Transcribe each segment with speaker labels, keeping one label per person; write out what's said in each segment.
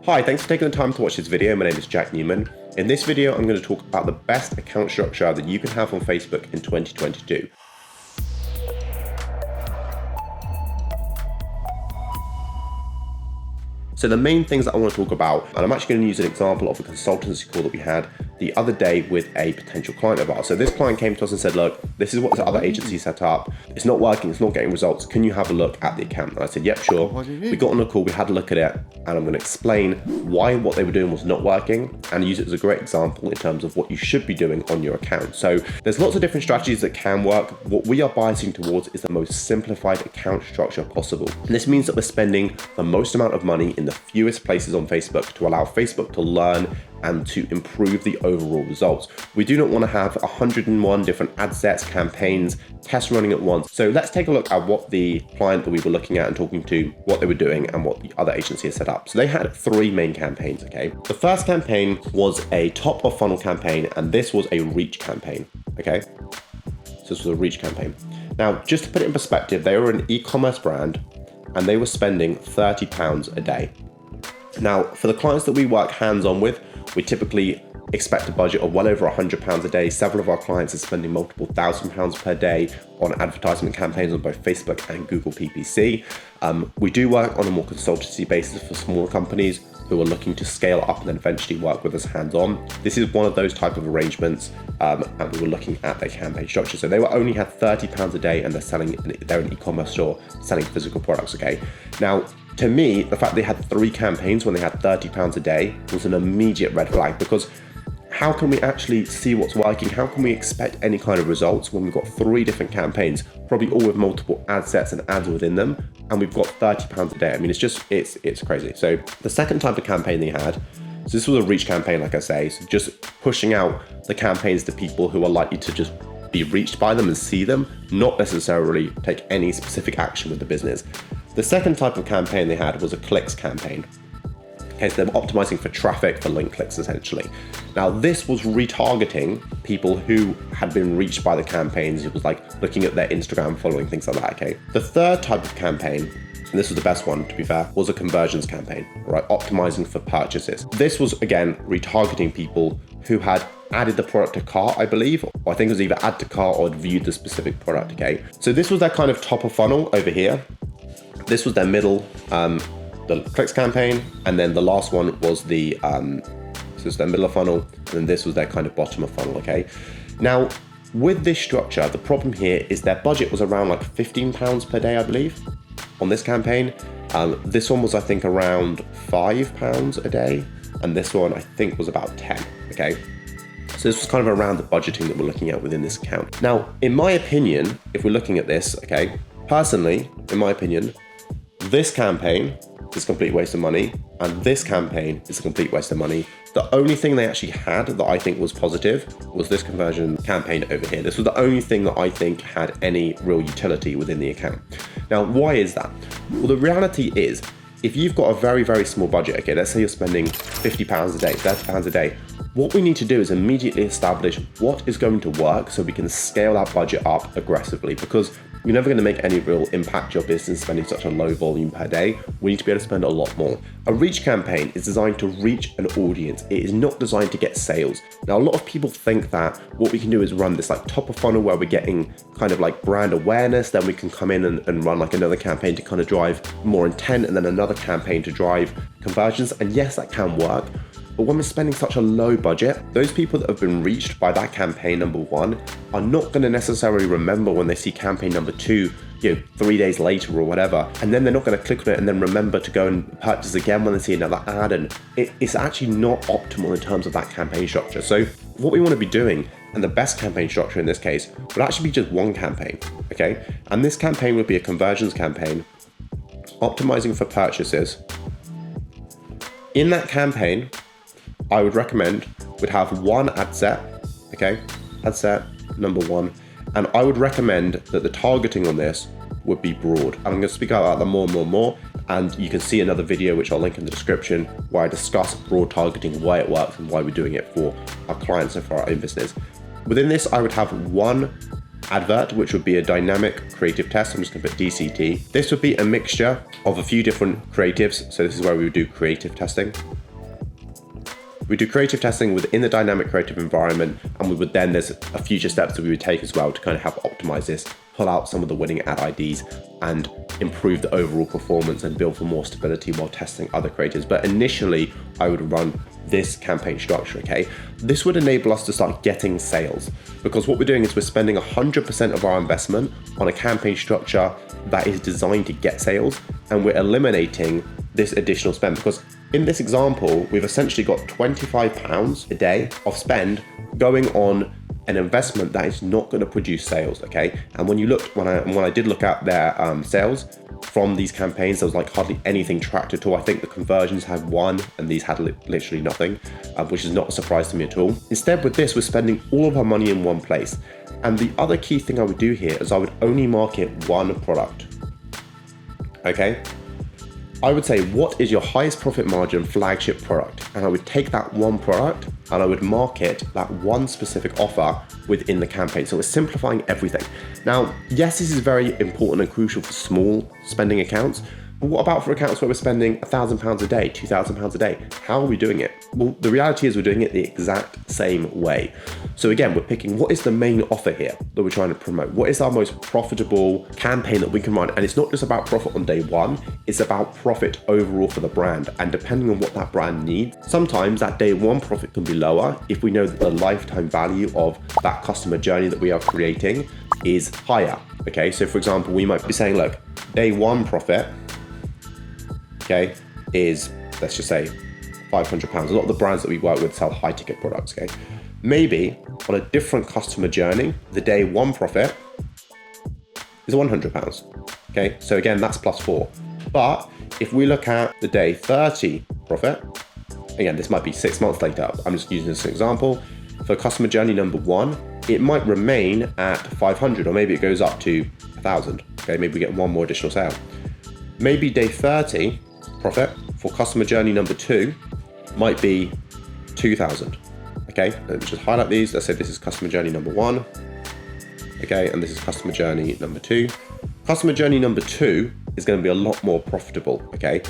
Speaker 1: Hi, thanks for taking the time to watch this video. My name is Jack Newman. In this video, I'm going to talk about the best account structure that you can have on Facebook in 2022. So the main things that I want to talk about, and I'm actually going to use an example of a consultancy call that we had the other day with a potential client of ours. So this client came to us and said, look, this is what the other agency set up. It's not working, it's not getting results. Can you have a look at the account? And I said, yep, sure. We got on a call, we had a look at it, and I'm going to explain why what they were doing was not working and use it as a great example in terms of what you should be doing on your account. So there's lots of different strategies that can work. What we are biasing towards is the most simplified account structure possible. And this means that we're spending the most amount of money in the fewest places on Facebook to allow Facebook to learn and to improve the overall results. We do not want to have 101 different ad sets, campaigns, tests running at once. So let's take a look at what the client that we were looking at and talking to, what they were doing and what the other agency has set up. So they had three main campaigns, okay? The first campaign was a top of funnel campaign, and this was a reach campaign, okay? So this was a reach campaign. Now, just to put it in perspective, they were an e-commerce brand and they were spending £30 a day. Now, for the clients that we work hands-on with, we typically expect a budget of well over £100 a day. Several of our clients are spending multiple £1,000s per day on advertisement campaigns on both Facebook and Google PPC. We do work on a more consultancy basis for smaller companies who are looking to scale up and then eventually work with us hands-on. This is one of those type of arrangements, and we were looking at their campaign structure. So they only had £30 a day and they're an e-commerce store selling physical products, okay? Now, to me, the fact they had three campaigns when they had £30 a day was an immediate red flag, because how can we actually see what's working? How can we expect any kind of results when we've got three different campaigns, probably all with multiple ad sets and ads within them, and we've got £30 a day? I mean, it's crazy. So the second type of campaign they had, so this was a reach campaign, like I say, so just pushing out the campaigns to people who are likely to just be reached by them and see them, not necessarily take any specific action with the business. The second type of campaign they had was a clicks campaign. Okay, so they were optimizing for traffic, for link clicks essentially. Now this was retargeting people who had been reached by the campaigns. It was like looking at their Instagram following, things like that, okay? The third type of campaign, and this was the best one to be fair, was a conversions campaign, right? Optimizing for purchases. This was again, retargeting people who had added the product to cart, I believe, or I think it was either add to cart or had viewed the specific product, okay? So this was their kind of top of funnel over here. This was their middle, the clicks campaign, and then the last one was the, so it's their middle of funnel, and then this was their kind of bottom of funnel, okay? Now, with this structure, the problem here is their budget was around like £15 per day, I believe, on this campaign. This one was, I think, around £5 a day, and this one, I think, was about 10, okay? So this was kind of around the budgeting that we're looking at within this account. Now, in my opinion, if we're looking at this, okay, personally, in my opinion, this campaign is a complete waste of money, and this campaign is a complete waste of money. The only thing they actually had that I think was positive was this conversion campaign over here. This was the only thing that I think had any real utility within the account. Now, why is that? Well, the reality is, if you've got a very, very small budget, okay, let's say you're spending £50 a day, £30 a day, what we need to do is immediately establish what is going to work so we can scale that budget up aggressively, because you're never going to make any real impact to your business spending such a low volume per day. We need to be able to spend a lot more. A reach campaign is designed to reach an audience. It is not designed to get sales. Now, a lot of people think that what we can do is run this like top of funnel where we're getting kind of like brand awareness, then we can come in and run like another campaign to kind of drive more intent, and then another campaign to drive conversions. And yes, that can work. But when we're spending such a low budget, those people that have been reached by that campaign number one are not going to necessarily remember when they see campaign number two, 3 days later or whatever, and then they're not going to click on it and then remember to go and purchase again when they see another ad, and it's actually not optimal in terms of that campaign structure. So what we want to be doing, and the best campaign structure in this case, would actually be just one campaign, okay? And this campaign would be a conversions campaign, optimizing for purchases. In that campaign, I would recommend would have one ad set, okay? Ad set number one. And I would recommend that the targeting on this would be broad. I'm going to speak about that more. And you can see another video, which I'll link in the description, where I discuss broad targeting, why it works and why we're doing it for our clients and for our own business. Within this, I would have one advert, which would be a dynamic creative test. I'm just going to put DCT. This would be a mixture of a few different creatives. So this is where we would do creative testing. We do creative testing within the dynamic creative environment, and there's a future steps that we would take as well to kind of help optimize this, pull out some of the winning ad IDs and improve the overall performance and build for more stability while testing other creatives. But initially, I would run this campaign structure, okay? This would enable us to start getting sales, because what we're doing is we're spending 100% of our investment on a campaign structure that is designed to get sales, and we're eliminating this additional spend, because in this example, we've essentially got £25 a day of spend going on an investment that is not going to produce sales, okay? And when I did look at their sales from these campaigns, there was like hardly anything tracked at all. I think the conversions had 1 and these had literally nothing, which is not a surprise to me at all. Instead, with this, we're spending all of our money in one place. And the other key thing I would do here is I would only market one product, okay? I would say, what is your highest profit margin flagship product? And I would take that one product and I would market that one specific offer within the campaign. So we're simplifying everything. Now, yes, this is very important and crucial for small spending accounts, but what about for accounts where we're spending £1,000 a day, £2,000 a day? How are we doing it? Well, the reality is we're doing it the exact same way. So again, we're picking what is the main offer here that we're trying to promote? What is our most profitable campaign that we can run? And it's not just about profit on day one, it's about profit overall for the brand. And depending on what that brand needs, sometimes that day one profit can be lower if we know that the lifetime value of that customer journey that we are creating is higher. Okay, so for example, we might be saying, look, day one profit, okay, is, let's just say, £500. A lot of the brands that we work with sell high ticket products, okay? Maybe on a different customer journey, the day one profit is £100, okay? So again, that's +4. But if we look at the day 30 profit, again, this might be 6 months later, I'm just using this as an example. For customer journey number 1, it might remain at 500, or maybe it goes up to 1,000, okay? Maybe we get one more additional sale. Maybe day 30 profit for customer journey number 2 might be 2,000. Okay, let me just highlight these. Let's say this is customer journey number 1. Okay, and this is customer journey number 2. Customer journey number 2 is going to be a lot more profitable. Okay,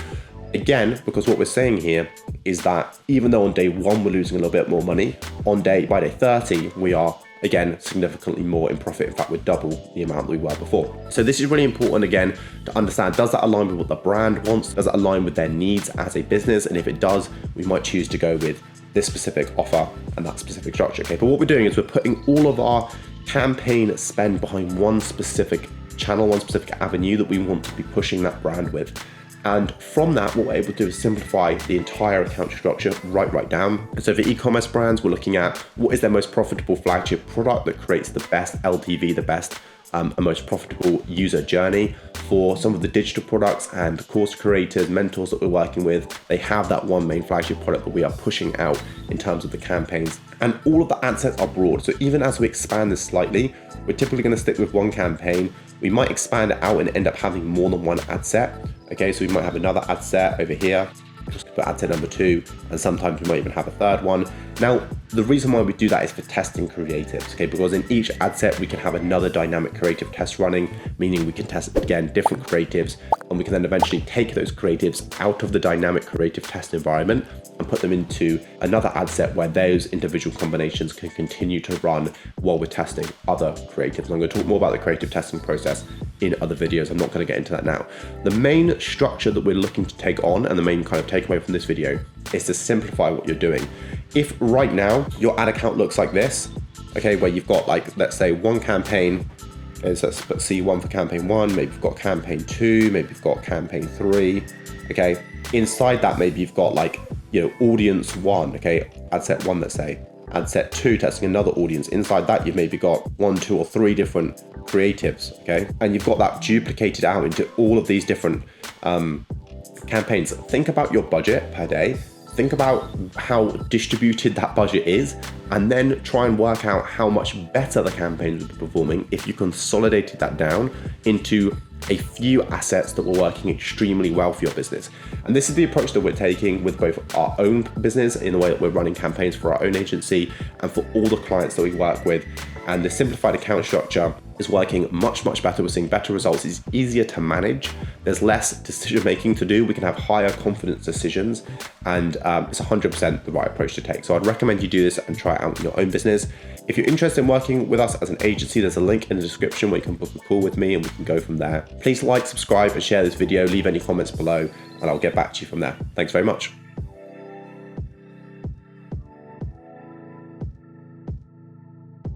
Speaker 1: again, because what we're saying here is that even though on day 1 we're losing a little bit more money, by day 30 we are again significantly more in profit. In fact, we're double the amount that we were before. So this is really important again to understand, does that align with what the brand wants? Does it align with their needs as a business? And if it does, we might choose to go with this specific offer and that specific structure. Okay, but what we're doing is we're putting all of our campaign spend behind one specific channel, one specific avenue that we want to be pushing that brand with. And from that, what we're able to do is simplify the entire account structure right down. And so for e-commerce brands, we're looking at what is their most profitable flagship product that creates the best LTV, the best and most profitable user journey. For some of the digital products and course creators, mentors that we're working with, they have that one main flagship product that we are pushing out in terms of the campaigns. And all of the ad sets are broad. So even as we expand this slightly, we're typically going to stick with one campaign. We might expand it out and end up having more than one ad set. Okay, so we might have another ad set over here, just put ad set number 2, and sometimes we might even have a third one. Now, the reason why we do that is for testing creatives, okay? Because in each ad set, we can have another dynamic creative test running, meaning we can test, again, different creatives, and we can then eventually take those creatives out of the dynamic creative test environment and put them into another ad set where those individual combinations can continue to run while we're testing other creatives. And I'm going to talk more about the creative testing process in other videos. I'm not going to get into that now. The main structure that we're looking to take on, and the main kind of takeaway from this video, is to simplify what you're doing. If right now your ad account looks like this, okay, where you've got, like, let's say one campaign, okay, so let's put C1 for campaign 1, maybe you've got campaign 2, maybe you've got campaign 3, okay, inside that maybe you've got, like, you know, audience 1, okay, ad set 1, let's say, ad set 2 testing another audience. Inside that you've maybe got 1, 2 or 3 different creatives, okay, and you've got that duplicated out into all of these different campaigns. Think about your budget per day. Think about how distributed that budget is, and then try and work out how much better the campaigns would be performing if you consolidated that down into a few assets that were working extremely well for your business. And this is the approach that we're taking with both our own business in the way that we're running campaigns for our own agency and for all the clients that we work with. And the simplified account structure is working much, much better. We're seeing better results. It's easier to manage. There's less decision making to do. We can have higher confidence decisions, and it's 100% the right approach to take. So I'd recommend you do this and try it out in your own business. If you're interested in working with us as an agency, there's a link in the description where you can book a call with me and we can go from there. Please like, subscribe, and share this video. Leave any comments below, and I'll get back to you from there. Thanks very much.